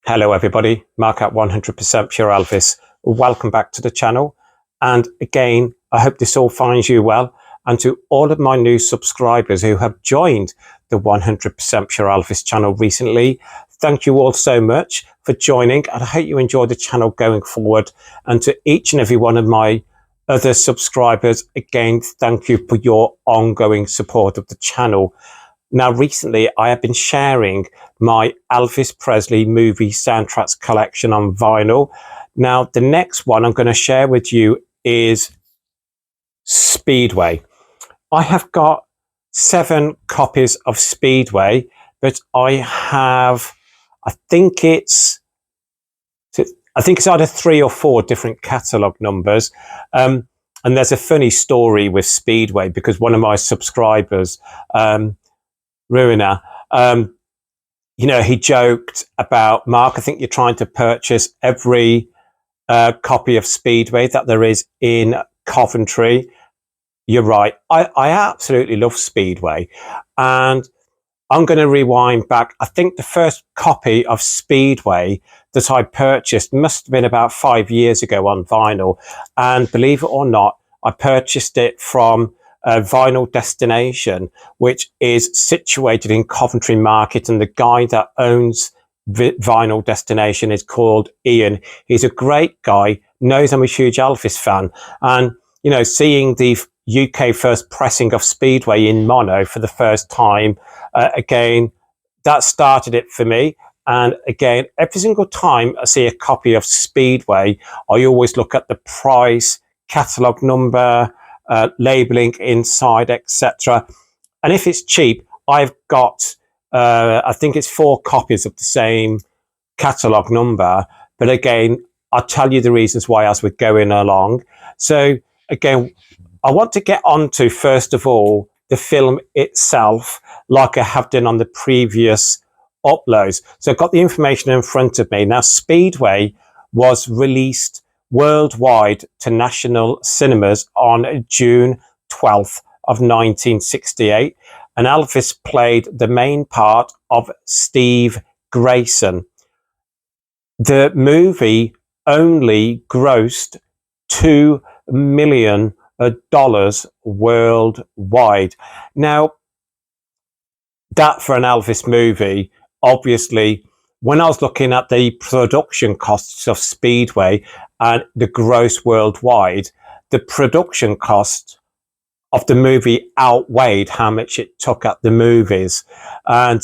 Hello everybody, Mark at 100% Pure Elvis. Welcome back to the channel. And again, I hope this all finds you well. And to all of my new subscribers who have joined the 100% Pure Elvis channel recently, thank you all so much for joining. And I hope you enjoy the channel going forward. And to each and every one of my other subscribers, again, thank you for your ongoing support of the channel. Now, recently, I have been sharing my Elvis Presley movie soundtracks collection on vinyl. Now, the next one I'm going to share with you is Speedway. I have got 7 copies of Speedway, but I think it's either 3 or 4 different catalogue numbers. And there's a funny story with Speedway because one of my subscribers, Ruiner, he joked about, Mark, I think you're trying to purchase every copy of Speedway that there is in Coventry. You're right. I absolutely love Speedway. And I'm going to rewind back. I think the first copy of Speedway that I purchased must have been about 5 years ago on vinyl. And believe it or not, I purchased it from Vinyl Destination, which is situated in Coventry Market, and the guy that owns Vinyl Destination is called Ian. He's a great guy, knows I'm a huge Elvis fan, and seeing the UK first pressing of Speedway in mono for the first time, again, that started it for me. And again, every single time I see a copy of Speedway, I always look at the price, catalogue number, labeling inside, etc. And if it's cheap, I've got I think it's 4 copies of the same catalogue number. But again, I'll tell you the reasons why as we're going along. So again, I want to get on to, first of all, the film itself, like I have done on the previous uploads. So I've got the information in front of me. Now, Speedway was released worldwide to national cinemas on June 12th of 1968, and Elvis played the main part of Steve Grayson. The movie only grossed $2 million worldwide. Now, that for an Elvis movie, obviously, when I was looking at the production costs of Speedway and the gross worldwide, the production cost of the movie outweighed how much it took at the movies. And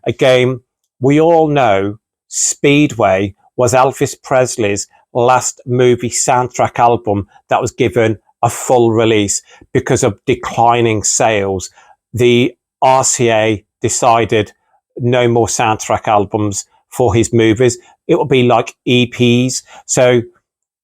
again, we all know Speedway was Elvis Presley's last movie soundtrack album that was given a full release. Because of declining sales, the RCA decided no more soundtrack albums for his movies. It will be like EPs. So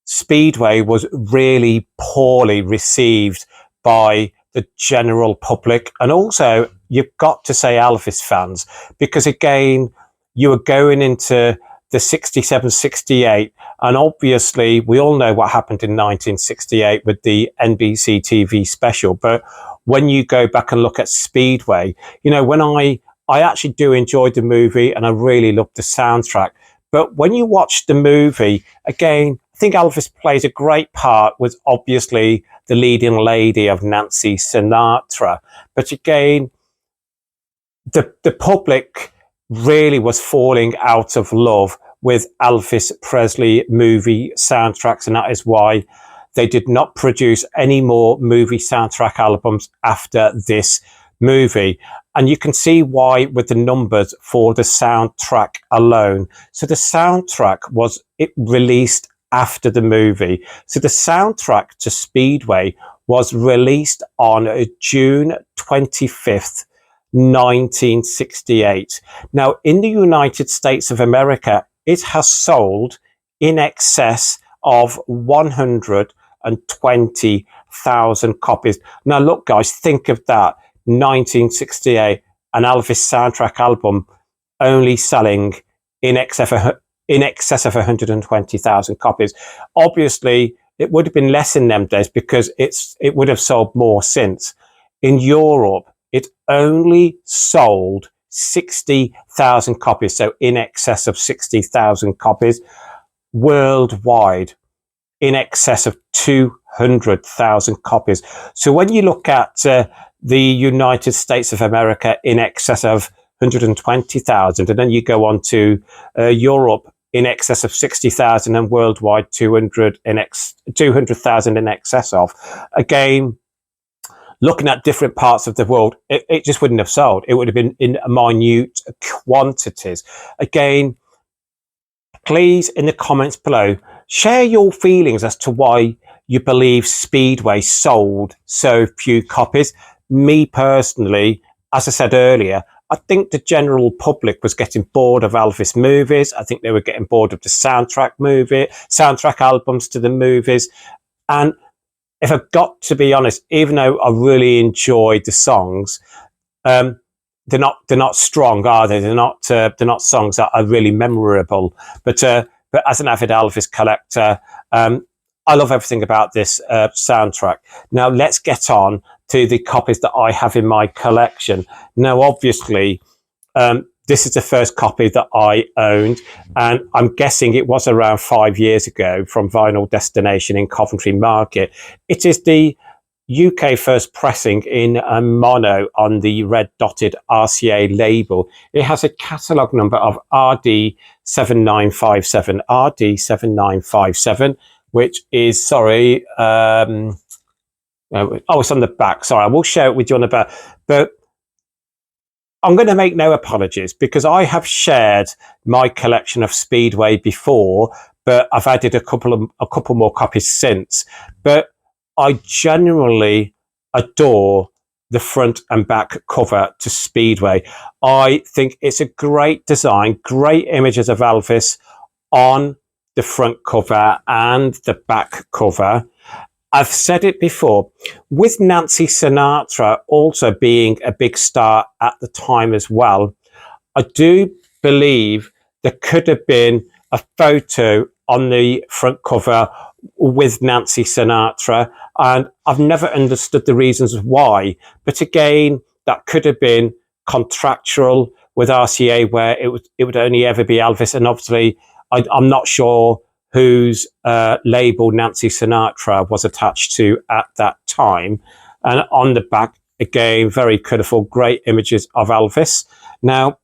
Speedway was really poorly received by the general public. And also, you've got to say Elvis fans, because again, you were going into the 67, 68. And obviously, we all know what happened in 1968 with the NBC TV special. But when you go back and look at Speedway, when I actually do enjoy the movie and I really love the soundtrack. But when you watch the movie, again, I think Elvis plays a great part with obviously the leading lady of Nancy Sinatra. But again, the public really was falling out of love with Elvis Presley movie soundtracks. And that is why they did not produce any more movie soundtrack albums after this movie. And you can see why with the numbers for the soundtrack alone. So the soundtrack was released after the movie. So the soundtrack to Speedway was released on June 25th, 1968. Now, in the United States of America, it has sold in excess of 120,000 copies. Now, look, guys, think of that. 1968, an Elvis soundtrack album only selling in excess of 120,000 copies. Obviously, it would have been less in them days because it would have sold more since. In Europe, it only sold 60,000 copies, so in excess of 60,000 copies. Worldwide, in excess of 200,000 copies. So when you look at the United States of America, in excess of 120,000, and then you go on to Europe, in excess of 60,000, and worldwide 200,000 in excess of. Again, looking at different parts of the world, it just wouldn't have sold. It would have been in minute quantities. Again, please, in the comments below, share your feelings as to why you believe Speedway sold so few copies. Me personally, as I said earlier, I think the general public was getting bored of Elvis movies. I think they were getting bored of the soundtrack albums to the movies. And if I've got to be honest, even though I really enjoyed the songs, they're not strong, are they? They're not songs that are really memorable. But as an avid Elvis collector, I love everything about this soundtrack. Now let's get on to the copies that I have in my collection. Now, obviously, this is the first copy that I owned, and I'm guessing it was around 5 years ago from Vinyl Destination in Coventry Market. It is the UK first pressing in mono on the red dotted RCA label. It has a catalogue number of RD7957, RD7957, which is, sorry, it's on the back. Sorry, I will share it with you on the back. But I'm going to make no apologies, because I have shared my collection of Speedway before, but I've added a couple more copies since. But I genuinely adore the front and back cover to Speedway. I think it's a great design, great images of Elvis on the front cover and the back cover. I've said it before, with Nancy Sinatra also being a big star at the time as well, I do believe there could have been a photo on the front cover with Nancy Sinatra, and I've never understood the reasons why. But again, that could have been contractual with RCA, where it would only ever be Elvis, and obviously I'm not sure whose label Nancy Sinatra was attached to at that time. And on the back, again, very colourful, great images of Elvis. Now,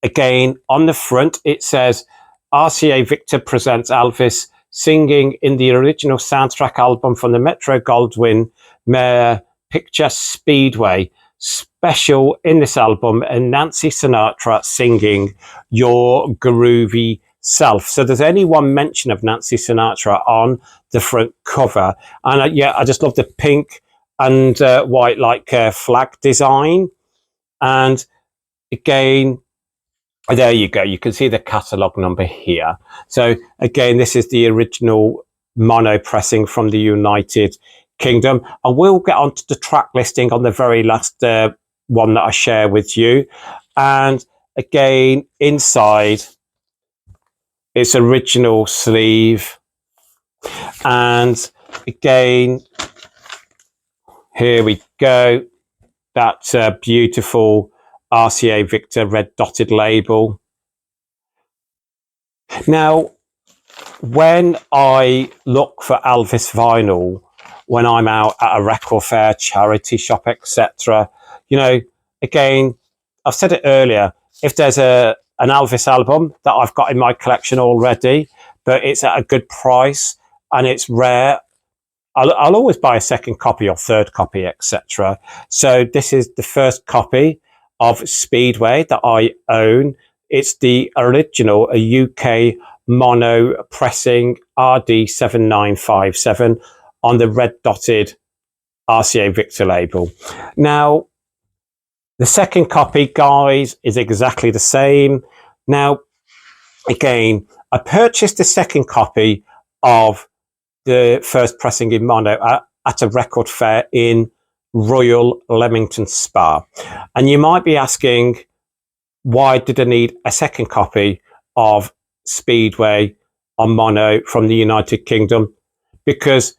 again, on the front, it says RCA Victor presents Elvis singing in the original soundtrack album from the Metro-Goldwyn-Mayer picture Speedway. Special in this album, and Nancy Sinatra singing Your Groovy Self. So there's only one mention of Nancy Sinatra on the front cover. And I just love the pink and white flag design. And again, there you go. You can see the catalogue number here. So again, this is the original mono pressing from the United Kingdom. I will get onto the track listing on the very last one that I share with you. And again, inside, its original sleeve. And again, here we go. That beautiful RCA Victor red dotted label. Now, when I look for Elvis vinyl, when I'm out at a record fair, charity shop, etc., again, I've said it earlier, if there's an Elvis album that I've got in my collection already, but it's at a good price and it's rare, I'll always buy a second copy or third copy, etc. So this is the first copy of Speedway that I own. It's the original, a UK mono pressing RD7957 on the red dotted RCA Victor label. Now, the second copy, guys, is exactly the same. Now, again, I purchased the second copy of the first pressing in mono at a record fair in Royal Leamington Spa. And you might be asking, why did I need a second copy of Speedway on mono from the United Kingdom? Because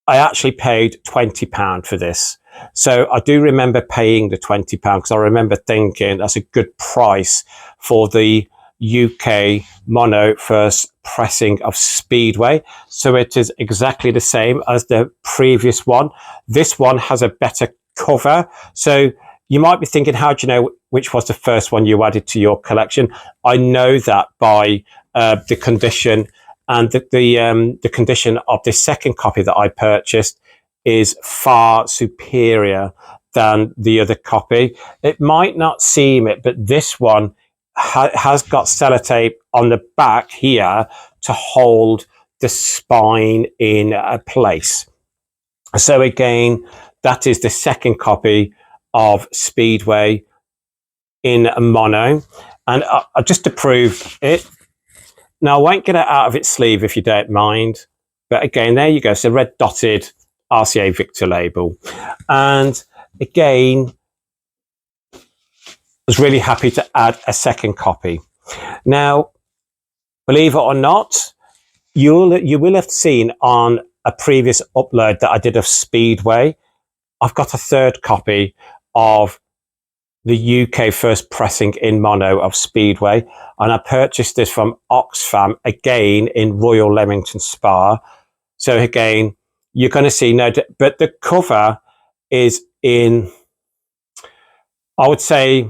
I actually paid £20 for this. So I do remember paying the £20 because I remember thinking that's a good price for the UK mono first pressing of Speedway. So it is exactly the same as the previous one. This one has a better cover. So you might be thinking, how do you know which was the first one you added to your collection? I know that by the condition, and the condition of the second copy that I purchased is far superior than the other copy. It might not seem it, but this one has got sellotape on the back here to hold the spine in place. So again, that is the second copy of Speedway in mono. And just to prove it, now I won't get it out of its sleeve if you don't mind. But again, there you go. So red dotted RCA Victor label. And again, I was really happy to add a second copy. Now, believe it or not, you will have seen on a previous upload that I did of Speedway, I've got a third copy of the UK first pressing in mono of Speedway, and I purchased this from Oxfam, again in Royal Leamington Spa. So again, you're going to see, no, but the cover is in, I would say,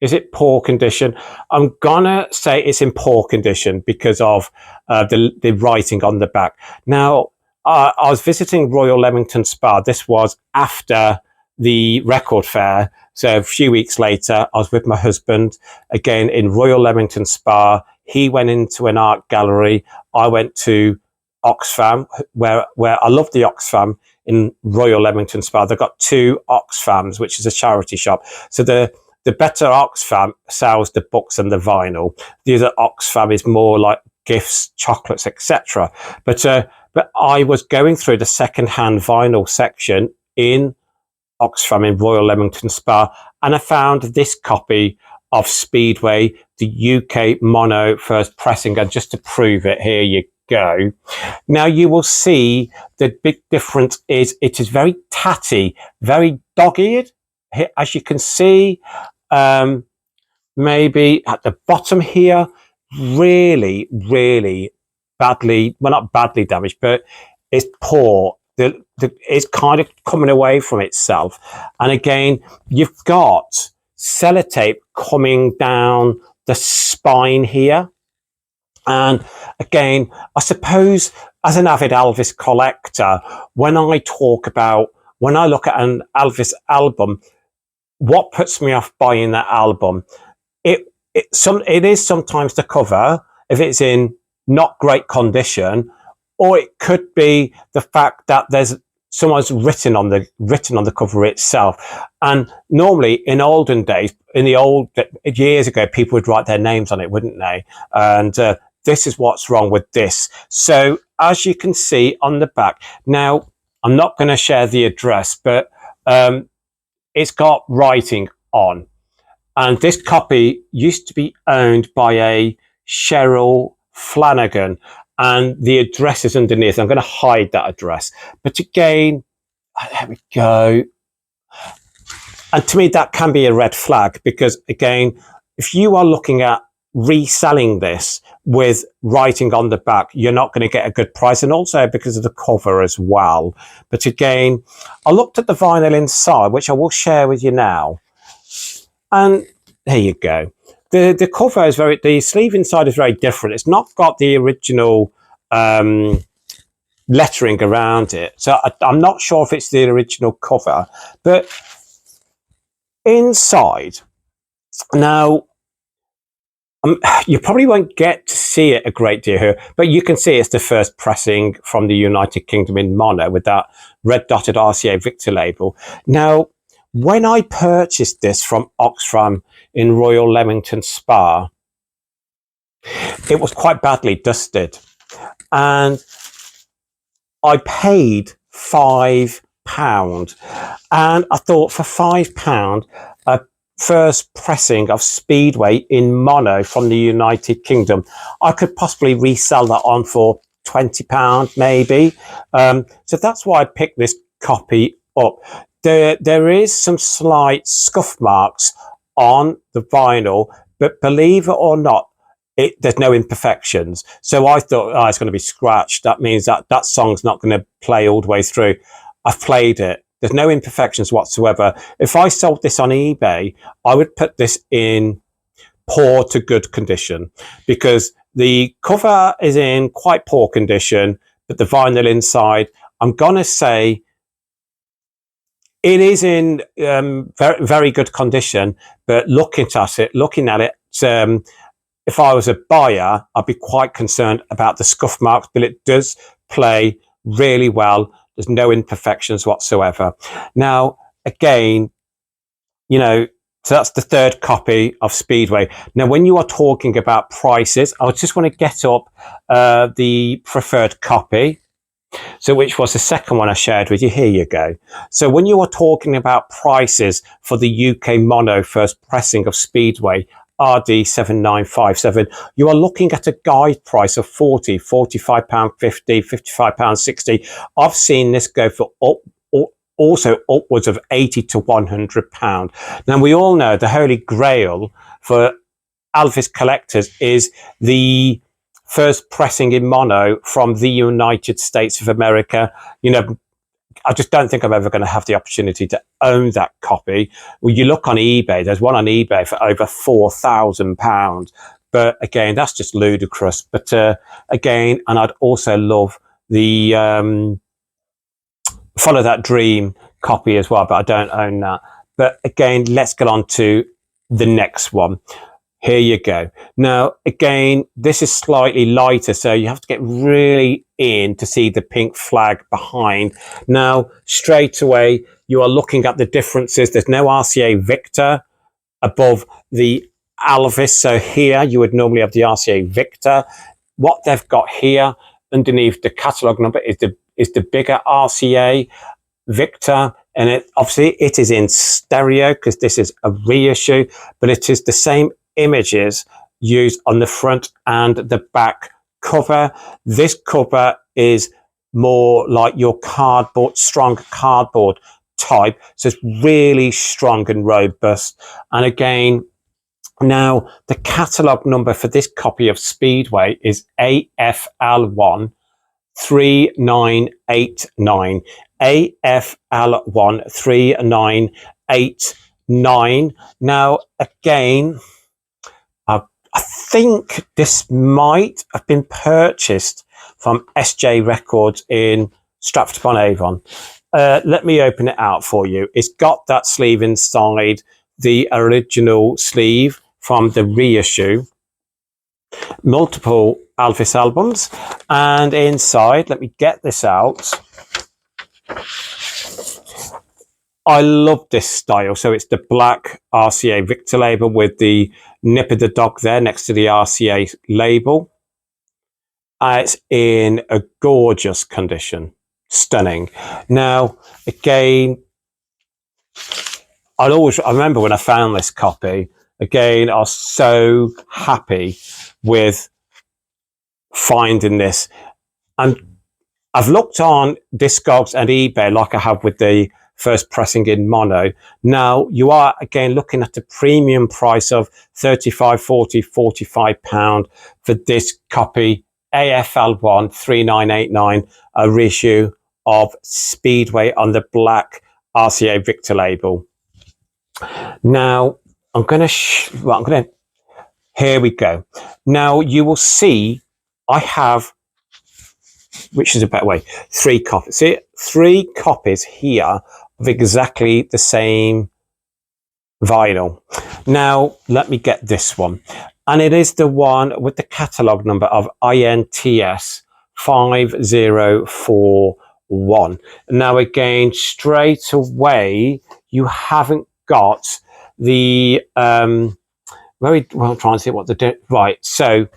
is it poor condition? I'm going to say it's in poor condition because of the writing on the back. Now, I was visiting Royal Leamington Spa. This was after the record fair. So a few weeks later, I was with my husband, again in Royal Leamington Spa. He went into an art gallery. I went to Oxfam, where I love the Oxfam in Royal Leamington Spa. They've got two Oxfams, which is a charity shop. So the better Oxfam sells the books and the vinyl. The other Oxfam is more like gifts, chocolates, etc. But I was going through the second-hand vinyl section in Oxfam in Royal Leamington Spa, and I found this copy of Speedway, the UK mono first pressing. And just to prove it, here you go. Now you will see the big difference is it is very tatty, very dog-eared. As you can see, maybe at the bottom here, really, really badly, well, not badly damaged, but it's poor. It's kind of coming away from itself. And again, you've got sellotape coming down the spine here. And again, I suppose as an avid Elvis collector, when I look at an Elvis album, what puts me off buying that album? It is sometimes the cover, if it's in not great condition, or it could be the fact that there's someone's written on the cover itself. And normally in olden days, years ago, people would write their names on it, wouldn't they? And this is what's wrong with this. So as you can see on the back, now I'm not going to share the address, but it's got writing on. And this copy used to be owned by a Cheryl Flanagan, and the address is underneath. I'm going to hide that address. But again, there we go. And to me, that can be a red flag, because again, if you are looking at reselling this with writing on the back, you're not going to get a good price, and also because of the cover as well. But again, I looked at the vinyl inside, which I will share with you now. And there you go. The cover is the sleeve inside is very different. It's not got the original lettering around it. So I'm not sure if it's the original cover, but inside, now, you probably won't get to see it a great deal here, but you can see it's the first pressing from the United Kingdom in mono with that red dotted RCA Victor label. Now, when I purchased this from Oxfam in Royal Leamington Spa, it was quite badly dusted, and I paid £5. And I thought, for £5, a first pressing of Speedway in mono from the United Kingdom, I could possibly resell that on for £20 maybe. So that's why I picked this copy up. there is some slight scuff marks on the vinyl, but believe it or not, there's no imperfections. So I thought, oh, it's going to be scratched. That means that song's not going to play all the way through. I've played it. There's no imperfections whatsoever. If I sold this on eBay, I would put this in poor to good condition, because the cover is in quite poor condition, but the vinyl inside, I'm going to say it is in very, very good condition. But looking at it, if I was a buyer, I'd be quite concerned about the scuff marks, but it does play really well. There's no imperfections whatsoever. Now, again, you know, so that's the third copy of Speedway. Now, when you are talking about prices, I just want to get up the preferred copy. So which was the second one I shared with you. Here you go. So when you are talking about prices for the UK mono first pressing of Speedway RD7957, you are looking at a guide price of £40, £45.50, £55.60. I've seen this go for also upwards of £80 to £100. Now, we all know the holy grail for Elvis collectors is the first pressing in mono from the United States of America. You know, I just don't think I'm ever going to have the opportunity to own that copy. Well, you look on eBay, there's one on eBay for over £4,000. But again, that's just ludicrous. But again, and I'd also love the Follow That Dream copy as well, but I don't own that. But again, let's get on to the next one. Here you go. Now, again, this is slightly lighter, so you have to get really in to see the pink flag behind. Now, straight away, you are looking at the differences. There's no RCA Victor above the Elvis. So here you would normally have the RCA Victor. What they've got here underneath the catalog number is the bigger RCA Victor, and obviously it is in stereo because this is a reissue, but it is the same images used on the front and the back cover. This cover is more like your cardboard, strong cardboard type, so it's really strong and robust. And again, now the catalog number for this copy of Speedway is AFL1 3989. AFL1 3989. Now, again, I think this might have been purchased from SJ Records in Stratford-upon-Avon. Let me open it out for you. It's got that sleeve inside, the original sleeve from the reissue. Multiple Elvis albums, and inside, let me get this out. I love this style. So it's the black RCA Victor label with the nip of the dog there next to the RCA label. It's in a gorgeous condition. Stunning. Now, again, I remember when I found this copy, again, I was so happy with finding this. And I've looked on Discogs and eBay like I have with the first pressing in mono. Now you are again looking at a premium price of £35, £40, £45 for this copy AFL1 3989, a reissue of Speedway on the black RCA Victor label. Now I'm going to here we go. Now you will see I have, which is a better way, 3 copies. See, 3 copies here of exactly the same vinyl. Now, let me get this one. And it is the one with the catalogue number of INTS 5041. Now, again, straight away, you haven't got the, I'm trying to see what the, right, so,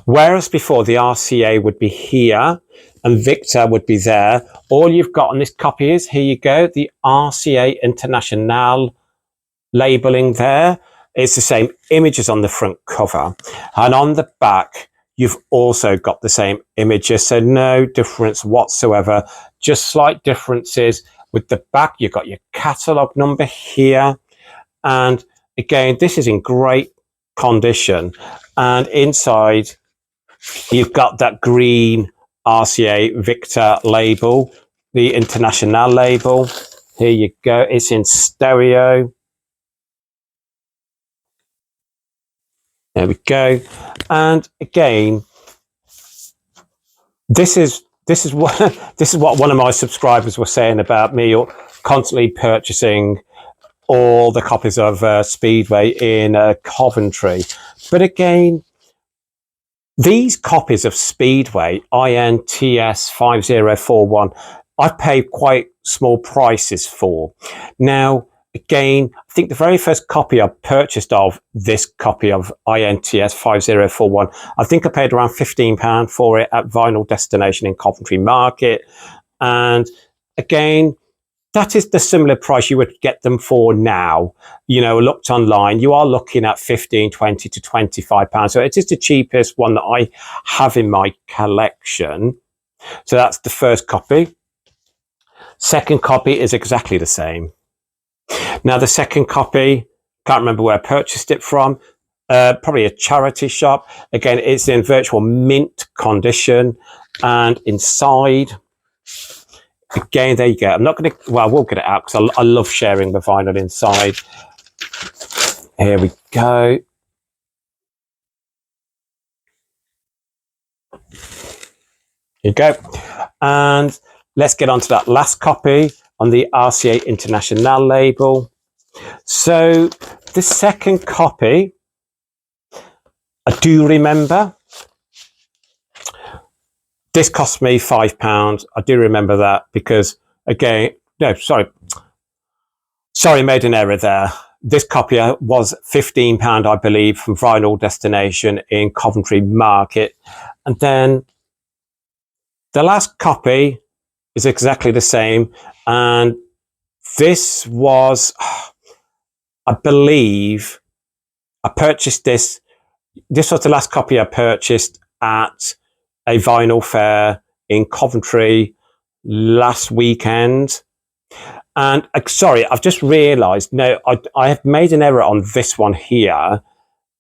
whereas before the RCA would be here and Victor would be there, all you've got on this copy is, here you go, the RCA International labeling there. It's the same images on the front cover. And on the back, you've also got the same images, so no difference whatsoever, just slight differences. With the back, you've got your catalogue number here, and again, this is in great condition, and inside you've got that green RCA Victor label, the International label. Here you go, it's in stereo. There we go. And again, this is what one of my subscribers was saying about me constantly purchasing all the copies of Speedway in Coventry. But again, these copies of Speedway INTS 5041, I've paid quite small prices for. Now, again, I think the very first copy I purchased of this copy of INTS 5041, I think I paid around £15 for it at Vinyl Destination in Coventry Market. And again, that is the similar price you would get them for now. You know, looked online, you are looking at 15, 20 to £25. So it is the cheapest one that I have in my collection. So that's the first copy. Second copy is exactly the same. Now, the second copy, can't remember where I purchased it from. Probably a charity shop. Again, it's in virtual mint condition. And inside, again, there you go. I'm not going to, well, I will get it out because I love sharing the vinyl inside. Here we go. Here you go. And let's get on to that last copy on the RCA International label. So the second copy, I do remember, this cost me £5. I do remember that because, again, no, sorry, made an error there. This copy was £15, I believe, from Vinyl Destination in Coventry Market. And then the last copy is exactly the same. And this was, I believe, I purchased this. This was the last copy I purchased at a vinyl fair in Coventry last weekend. And sorry, I've just realized, no, I have made an error on this one here.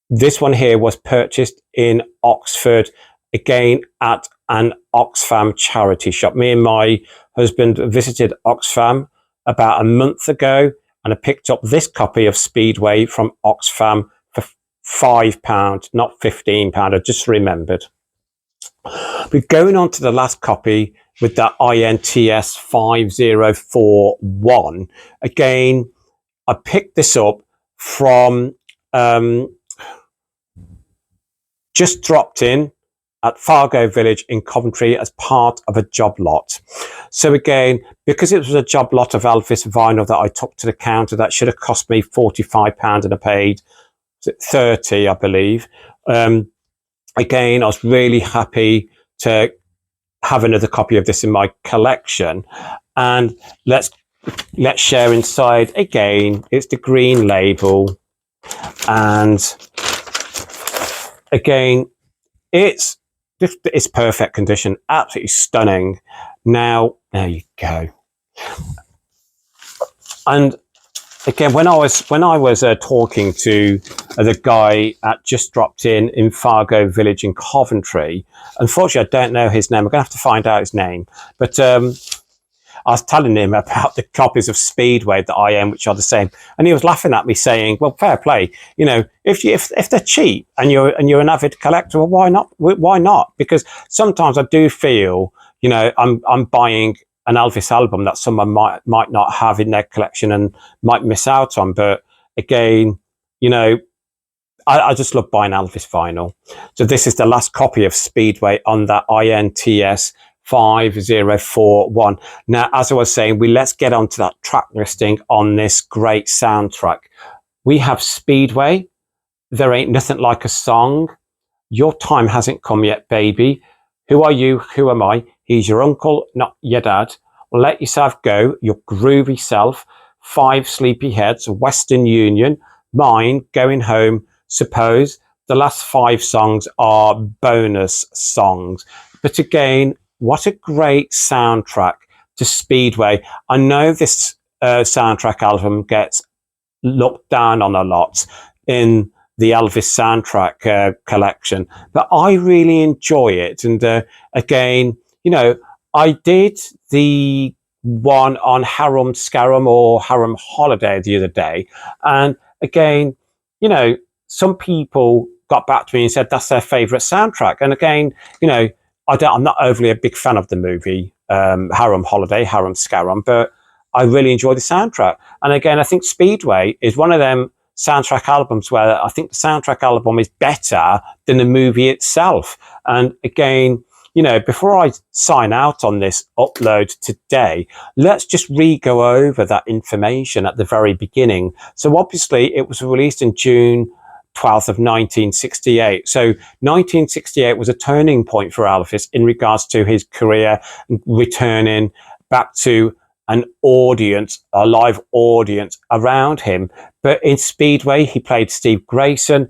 This one here was purchased in Oxford, again at an Oxfam charity shop. Me and my husband visited Oxfam about a month ago, and I picked up this copy of Speedway from Oxfam for £5, not £15. I just remembered. We're going on to the last copy with that INTS 5041. Again, I picked this up from just dropped in at Fargo Village in Coventry as part of a job lot. So again, because it was a job lot of Elvis vinyl that I took to the counter, that should have cost me £45 and I paid £30, I believe. Again, I was really happy to have another copy of this in my collection. And let's share inside. Again, it's the green label. And again, it's perfect condition, absolutely stunning. Now, there you go. And again, when I was talking to the guy at Just Dropped in Fargo Village in Coventry, unfortunately, I don't know his name. I'm going to have to find out his name. But I was telling him about the copies of Speedway that I own, which are the same, and he was laughing at me, saying, "Well, fair play. You know, if they're cheap and you're an avid collector, well, why not? Why not? Because sometimes I do feel, you know, I'm buying an Elvis album that someone might not have in their collection and might miss out on. But again, you know, I just love buying Elvis vinyl. So this is the last copy of Speedway on that INTS 5041. Now, as I was saying, let's get on to that track listing on this great soundtrack. We have Speedway, There Ain't Nothing Like a Song, Your Time Hasn't Come Yet, Baby, Who Are You, Who Am I, He's Your Uncle, Not Your Dad, Let Yourself Go, Your Groovy Self, Five Sleepy Heads, Western Union, Mine, Going Home, Suppose, the last 5 songs are bonus songs. But again, what a great soundtrack to Speedway. I know this soundtrack album gets looked down on a lot in the Elvis soundtrack collection, but I really enjoy it. And again, you know, I did the one on Harum Scarum or Harum Holiday the other day, and again, you know, some people got back to me and said that's their favourite soundtrack. And again, you know, I'm not overly a big fan of the movie Harum Holiday, Harum Scarum, but I really enjoy the soundtrack. And again, I think Speedway is one of them soundtrack albums where I think the soundtrack album is better than the movie itself. And again, you know, before I sign out on this upload today, let's just re-go over that information at the very beginning. So obviously it was released in June 12th of 1968. So 1968 was a turning point for Elvis in regards to his career, returning back to an audience, a live audience around him. But in Speedway, he played Steve Grayson.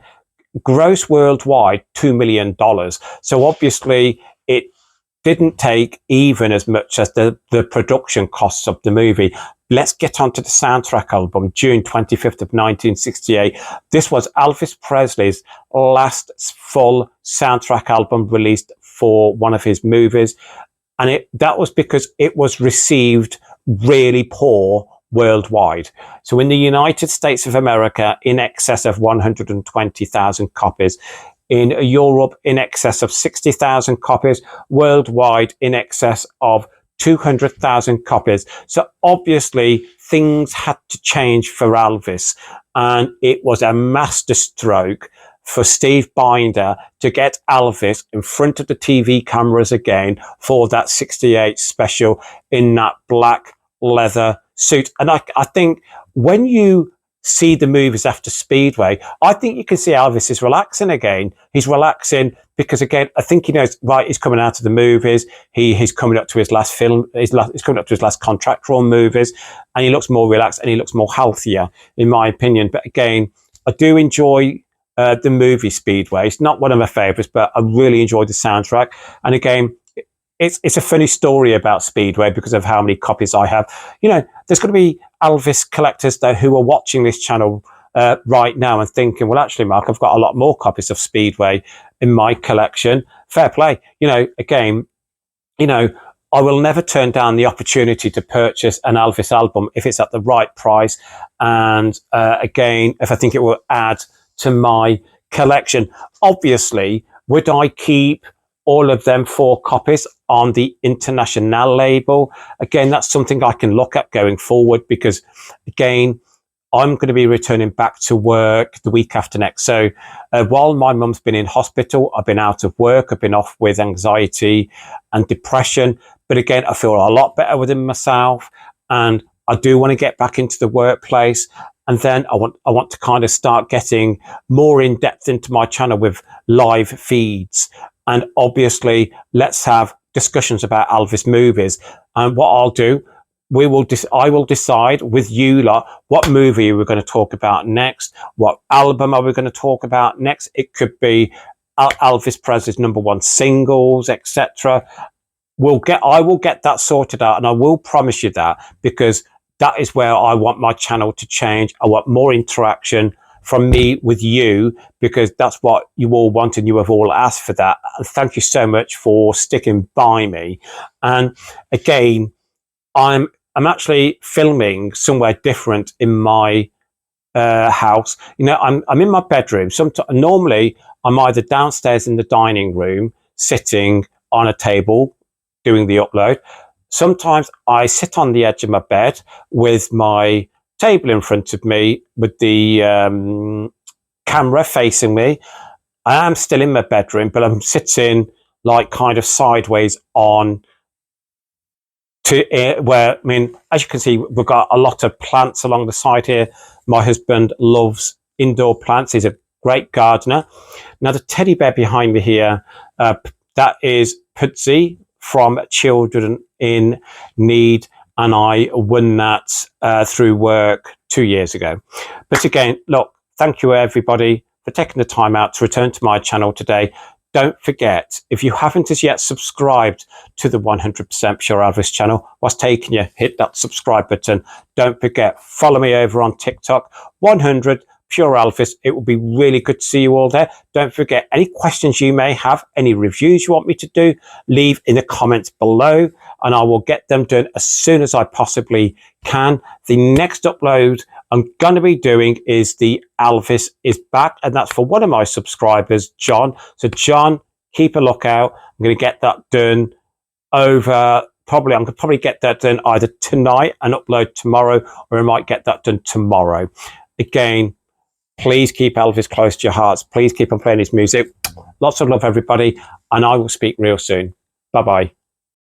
Gross worldwide, $2 million. So obviously it didn't take even as much as the production costs of the movie. Let's get on to the soundtrack album, June 25th of 1968. This was Elvis Presley's last full soundtrack album released for one of his movies. And that was because it was received really poor worldwide. So in the United States of America, in excess of 120,000 copies. In Europe, in excess of 60,000 copies. Worldwide, in excess of 200,000 copies. So obviously things had to change for Elvis, and it was a masterstroke for Steve Binder to get Elvis in front of the TV cameras again for that 68 special in that black leather suit. And I think when you see the movies after Speedway, I think you can see Elvis is relaxing again. He's relaxing because, again, I think he knows, right, he's coming out of the movies. He's coming up to his last film. He's coming up to his last contractual movies, and he looks more relaxed and he looks more healthier, in my opinion. But again, I do enjoy the movie Speedway. It's not one of my favorites, but I really enjoyed the soundtrack. And again, it's a funny story about Speedway because of how many copies I have. You know, there's going to be Elvis collectors there who are watching this channel right now and thinking, well, actually, Mark, I've got a lot more copies of Speedway in my collection. Fair play. You know, again, you know, I will never turn down the opportunity to purchase an Elvis album if it's at the right price. And again, if I think it will add to my collection. Obviously, would I keep all of them 4 copies on the International label? Again, that's something I can look at going forward because, again, I'm going to be returning back to work the week after next. So while my mum's been in hospital, I've been out of work. I've been off with anxiety and depression. But again, I feel a lot better within myself, and I do want to get back into the workplace. And then I want to kind of start getting more in depth into my channel with live feeds. And obviously, let's have discussions about Elvis movies. And what I'll do, I will decide with you lot what movie we're going to talk about next, what album are we going to talk about next. It could be Elvis Presley's #1 singles, etc. I will get that sorted out, and I will promise you that, because that is where I want my channel to change. I want more interaction from me with you, because that's what you all want and you have all asked for that. And thank you so much for sticking by me. And again, I'm actually filming somewhere different in my house. You know, I'm in my bedroom. Normally, I'm either downstairs in the dining room, sitting on a table, doing the upload. Sometimes I sit on the edge of my bed with my table in front of me, with the camera facing me. I am still in my bedroom, but I'm sitting like kind of sideways on to where, I mean, as you can see, we've got a lot of plants along the side here. My husband loves indoor plants. He's a great gardener. Now, the teddy bear behind me here, that is Pudsey from Children in Need, and I won that through work 2 years ago. But again, look, thank you everybody for taking the time out to return to my channel today. Don't forget, if you haven't as yet subscribed to the 100% Pure Elvis channel, what's taking you? Hit that subscribe button. Don't forget, follow me over on TikTok, 100 Pure Elvis. It will be really good to see you all there. Don't forget, any questions you may have, any reviews you want me to do, leave in the comments below, and I will get them done as soon as I possibly can. The next upload I'm going to be doing is the Elvis is Back, and that's for one of my subscribers, John. So John, keep a lookout. I'm going to get that done over I'm going to probably get that done either tonight and upload tomorrow, or I might get that done tomorrow. Again, please keep Elvis close to your hearts. Please keep on playing his music. Lots of love, everybody, and I will speak real soon. Bye-bye.